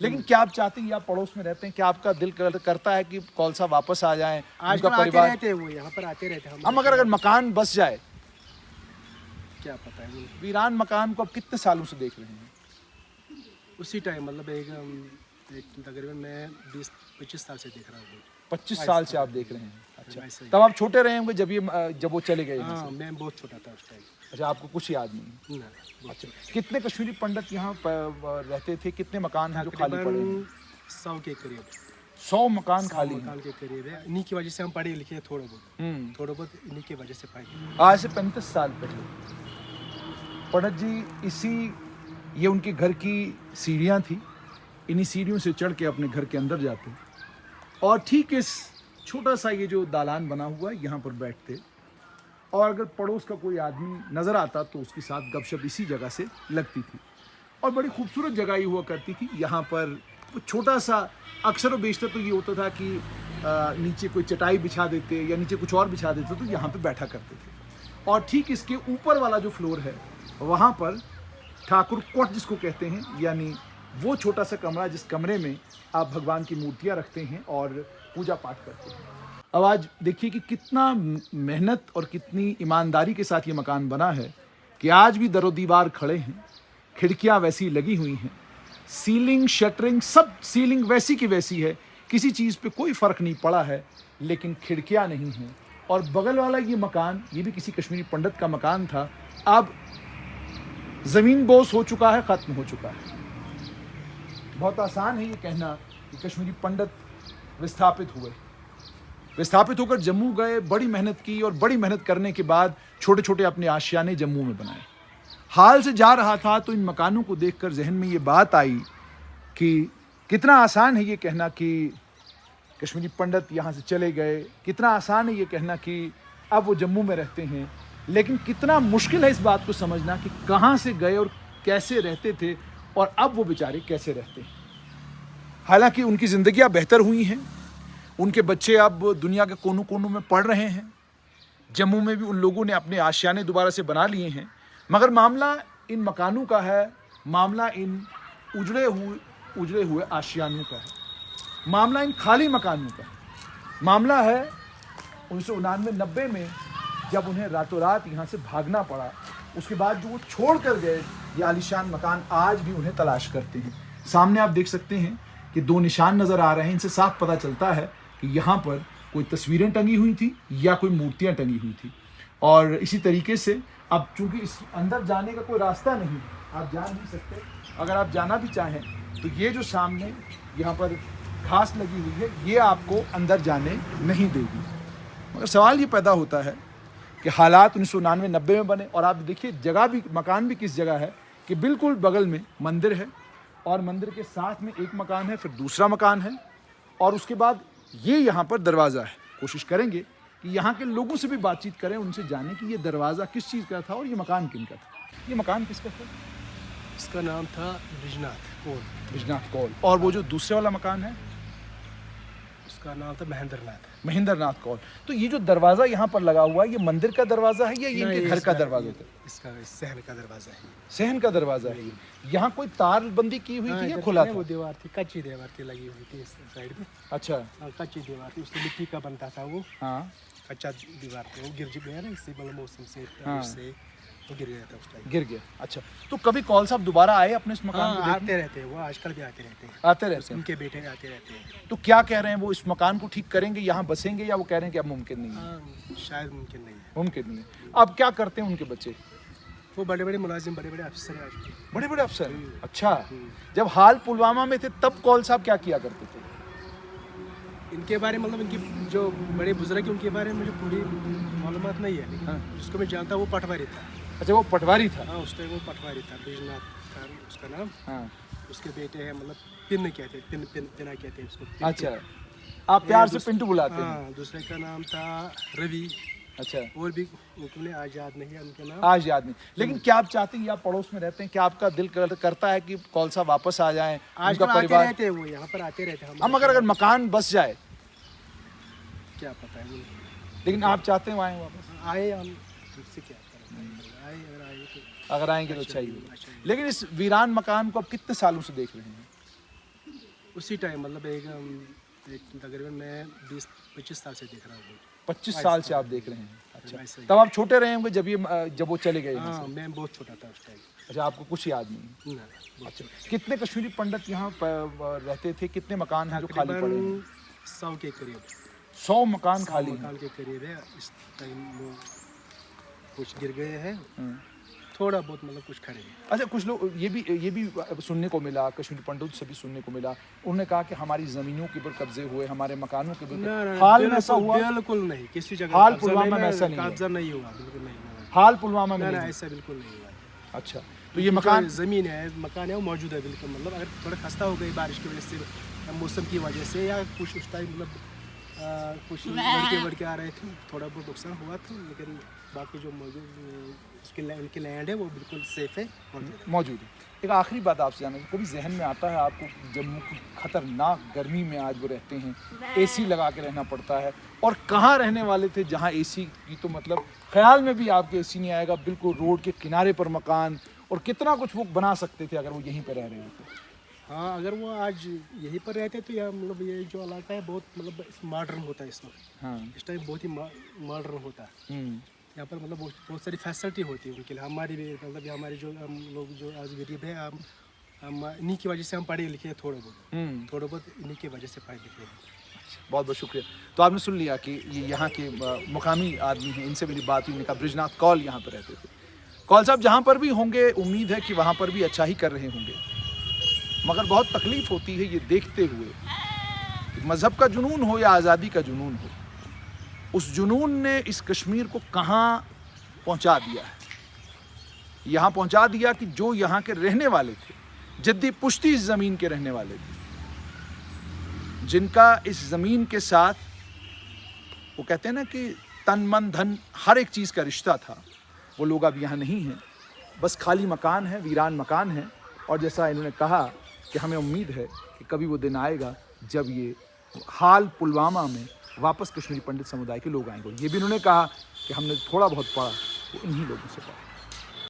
लेकिन क्या आप चाहते हैं, या पड़ोस में रहते हैं, क्या आपका दिल करता है कि कौलसा वापस आ जाए, आज उनका आते परिवार? रहते हैं, वो यहाँ पर आते रहते हैं। हम अगर मकान बस जाए, क्या पता है वो वीरान मकान को आप कितने सालों से देख रहे हैं? उसी टाइम मतलब एक तकरीबन मैं 20-25 साल से देख रहा हूँ। 25 साल से आप देख रहे हैं। अच्छा, वैसे ही। तब आप छोटे रहे होंगे जब वो चले गए यहाँ हाँ, से। मैं बहुत छोटा था उस टाइम। अच्छा, आपको कुछ याद नहीं? ना, बहुत छोटा। कितने कश्मीरी पंडित यहाँ रहते थे? कितने मकान हैं जो खाली पड़े हैं? 100 के करीब। 100 मकान 100 खाली हैं। मकान के करीब है। इन्हीं की वजह से हम पढ़े लिखे हैं थोड़ा बहुत इन्हीं की वजह से पढ़े। आज से 35 साल पहले पंडित जी ये उनके घर की सीढ़ियाँ थी, इन्हीं सीढ़ियों से चढ़ के अपने घर के अंदर जाते और ठीक इस छोटा सा ये जो दालान बना हुआ है यहाँ पर बैठते, और अगर पड़ोस का कोई आदमी नज़र आता तो उसके साथ गपशप इसी जगह से लगती थी। और बड़ी खूबसूरत जगह ये हुआ करती थी। यहाँ पर छोटा सा अक्सर और बेशतर तो ये होता था कि नीचे कोई चटाई बिछा देते या नीचे कुछ और बिछा देते, तो यहाँ पे बैठा करते थे। और ठीक इसके ऊपर वाला जो फ्लोर है वहाँ पर ठाकुर कोट जिसको कहते हैं, यानी वो छोटा सा कमरा जिस कमरे में आप भगवान की मूर्तियाँ रखते हैं और पूजा पाठ करते हैं। अब आज देखिए कि कितना मेहनत और कितनी ईमानदारी के साथ ये मकान बना है कि आज भी दरो दीवार खड़े हैं, खिड़कियां वैसी लगी हुई हैं, सीलिंग शटरिंग सब सीलिंग वैसी की वैसी है, किसी चीज़ पे कोई फ़र्क नहीं पड़ा है, लेकिन खिड़कियां नहीं हैं। और बगल वाला ये मकान, ये भी किसी कश्मीरी पंडित का मकान था, अब ज़मीन बोस हो चुका है, ख़त्म हो चुका है। बहुत आसान है ये कहना कि कश्मीरी पंडित विस्थापित होकर जम्मू गए, बड़ी मेहनत की और बड़ी मेहनत करने के बाद छोटे छोटे अपने आशियाने जम्मू में बनाए। हाल से जा रहा था तो इन मकानों को देखकर जहन में ये बात आई कि कितना आसान है ये कहना कि कश्मीरी पंडित यहाँ से चले गए, कितना आसान है ये कहना कि अब वो जम्मू में रहते हैं, लेकिन कितना मुश्किल है इस बात को समझना कि कहाँ से गए और कैसे रहते थे और अब वो बेचारे कैसे रहते हैं। हालांकि उनकी ज़िंदगियाँ बेहतर हुई हैं, उनके बच्चे अब दुनिया के कोनों कोनों में पढ़ रहे हैं, जम्मू में भी उन लोगों ने अपने आशियाने दोबारा से बना लिए हैं। मगर मामला इन मकानों का है, मामला इन उजड़े हुए आशियानों का है, मामला इन खाली मकानों का है। मामला है 1999-90 में जब उन्हें रातों रात यहाँ से भागना पड़ा, उसके बाद जो वो छोड़ कर गए ये आलीशान मकान आज भी उन्हें तलाश करते हैं। सामने आप देख सकते हैं कि 2 निशान नज़र आ रहे हैं, इनसे साफ पता चलता है कि यहाँ पर कोई तस्वीरें टंगी हुई थी या कोई मूर्तियाँ टंगी हुई थी। और इसी तरीके से अब चूंकि इस अंदर जाने का कोई रास्ता नहीं, आप जा नहीं सकते। अगर आप जाना भी चाहें तो ये जो सामने यहाँ पर घास लगी हुई है ये आपको अंदर जाने नहीं देगी। मगर सवाल ये पैदा होता है कि हालात 1999-90 में बने, और आप देखिए जगह भी, मकान भी किस जगह है कि बिल्कुल बगल में मंदिर है और मंदिर के साथ में एक मकान है, फिर दूसरा मकान है, और उसके बाद ये यहाँ पर दरवाज़ा है। कोशिश करेंगे कि यहाँ के लोगों से भी बातचीत करें, उनसे जानें कि ये दरवाज़ा किस चीज़ का था और ये मकान किन का था। ये मकान किसका था? इसका नाम था बिजनाथ कौल। और वो जो दूसरे वाला मकान है उसका नाम था महेंद्रनाथ कौल। तो ये जो दरवाज़ा यहाँ पर लगा हुआ है ये मंदिर का दरवाज़ा है या ये इनके घर का दरवाज़ा था? इसका सहन का दरवाज़ा है। सहन का दरवाज़ा है। यहाँ कोई तारबंदी की हुई थी या खुला था? वो दीवार थी, कच्ची दीवार थी लगी हुई थी इस साइड में। अच्छा, कच्ची दीवार थी, उससे मिट्टी का बनता था वो। हाँ, कच्चा दीवार था, वो गिर गया ना इससे, मतलब मौसम से वो गिर गया था उस टाइम। गिर गया। अच्छा, तो कभी कौल साहब दोबारा आए अपने इस मकान को देखने? आते रहते हैं वो, आजकल भी आते रहते हैं। उनके बेटे आते रहते हैं। तो क्या कह रहे हैं, वो इस मकान को ठीक करेंगे, यहाँ बसेंगे, या वो कह रहे हैं कि अब मुमकिन नहीं है? शायद मुमकिन नहीं है। मुमकिन नहीं है। अब क्या करते हैं उनके बच्चे? वो बड़े बड़े मुलाजिम, बड़े बड़े अफसर हैं आज। बड़े बड़े अफसर। अच्छा, जब हाल पुलवामा में थे तब कौल साहब क्या किया करते थे? इनके बारे में, मतलब इनकी जो बड़े बुजुर्ग हैं उनके बारे में मुझे पूरी मालूमात नहीं है, लेकिन जिसको मैं जानता हूँ वो पटवारी था। अच्छा, वो पटवारी था। हाँ, उस टाइम वो पटवारी था, बिजनाथ था उसका नाम। हाँ, उसके बेटे हैं, मतलब पिन्ना कहते हैं उसको। अच्छा, आप प्यार से पिंटू बुलाते हैं? हाँ, दूसरे का नाम था रवि। अच्छा, और भी उनके आज याद नहीं है उनके नाम। आज याद नहीं, लेकिन क्या आप चाहते हैं, या पड़ोस में रहते हैं, क्या आपका दिल करता है कि कौल साहब वापस आ जाए, आज उनका परिवार? रहते हैं वो, यहाँ पर आते रहते हैं। हम अगर मकान बस जाए, क्या पता है, लेकिन आप चाहते हैं वो आए वापस? आए हम, उससे क्या आए, अगर आएंगे तो अच्छा ही होगा। लेकिन इस वीरान मकान को आप कितने सालों से देख रहे हैं? उसी टाइम मतलब एक तकरीबन मैं 20-25 साल से देख रहा हूँ। 25 साल से आप देख रहे हैं। अच्छा, वैसे ही। तब आप छोटे रहे होंगे जब वो चले गए यहाँ हाँ, से। मैं बहुत छोटा था उस टाइम। अच्छा, आपको कुछ याद नहीं? ना, बहुत छोटा। कितने कश्मीरी पंडित यहाँ रहते थे? कितने मकान हैं जो खाली पड़े हैं? तकरीबन 100 के करीब। 100 मकान 100 खाली हैं। मकान के करीब है इस टाइम। वो कुछ गिर गए हैं, हम्म। थोड़ा बहुत मतलब कुछ खड़े हैं। अच्छा, कुछ लोग ये भी सुनने को मिला, कश्मीरी पंडित से भी सुनने को मिला, उन्होंने कहा कि हमारी ज़मीनों के ऊपर कब्जे हुए, हमारे मकानों के ऊपर। हाल में ऐसा हुआ? बिल्कुल नहीं, किसी जगह हाल कब्जा पुलवामा नहीं, में ऐसा नहीं है। कब्जा नहीं हुआ, बिल्कुल नहीं हुआ। हाल पुलवामा में ना नहीं? ऐसा बिल्कुल नहीं हुआ। अच्छा, तो ये मकान ज़मीन है, मकान है, वो मौजूद है बिल्कुल। मतलब अगर थोड़ा खस्ता हो गई बारिश की वजह से, मौसम की वजह से, या कुछ उस टाइम मतलब कुछ लड़के आ रहे थे, थोड़ा बहुत नुकसान हुआ था, लेकिन बाकी जो मौजूद उनकी लैंड है वो बिल्कुल सेफ है, मौजूद है। एक आखिरी बात आपसे जानना, कभी जहन में आता है आपको जम्मू की खतरनाक गर्मी में आज वो रहते हैं, एसी लगा के रहना पड़ता है, और कहाँ रहने वाले थे जहाँ एसी की तो मतलब ख्याल में भी आपके एसी नहीं आएगा, बिल्कुल रोड के किनारे पर मकान, और कितना कुछ वो बना सकते थे अगर वो यहीं पर रह रहे होते। हाँ, अगर वो आज यहीं पर रहते तो यह मतलब ये जो इलाका है बहुत मतलब मॉडर्न होता है इस वक्त। हाँ। इस टाइम बहुत ही मॉडर्न होता है। यहाँ पर मतलब बहुत सारी फैसिलिटी होती है उनके लिए। हमारी भी मतलब हमारे जो हम लोग जो आज गरीब है, हम इन्हीं की वजह से हम पढ़े लिखे हैं, थोड़ा बहुत इन्हीं की वजह से पढ़े लिखे हैं। बहुत बहुत शुक्रिया। तो आपने सुन लिया कि ये यहाँ के मुकामी आदमी हैं, इनसे मेरी बात हुई, उन्होंने कहा ब्रिजनाथ कौल यहाँ पर रहते थे। कौल साहब जहाँ पर भी होंगे उम्मीद है कि वहाँ पर भी अच्छा ही कर रहे होंगे, मगर बहुत तकलीफ होती है ये देखते हुए कि मज़हब का जुनून हो या आज़ादी का जुनून हो, उस जुनून ने इस कश्मीर को कहाँ पहुँचा दिया है। यहाँ पहुँचा दिया कि जो यहाँ के रहने वाले थे, जद्दी पुश्ती इस ज़मीन के रहने वाले थे, जिनका इस ज़मीन के साथ वो कहते हैं ना कि तन मन धन हर एक चीज़ का रिश्ता था, वो लोग अब यहाँ नहीं हैं। बस खाली मकान है, वीरान मकान है। और जैसा इन्होंने कहा कि हमें उम्मीद है कि कभी वो दिन आएगा जब ये हाल पुलवामा में वापस कश्मीरी पंडित समुदाय के लोग आएंगे। ये भी इन्होंने कहा कि हमने थोड़ा बहुत पढ़ा वो इन्हीं लोगों से पढ़ा।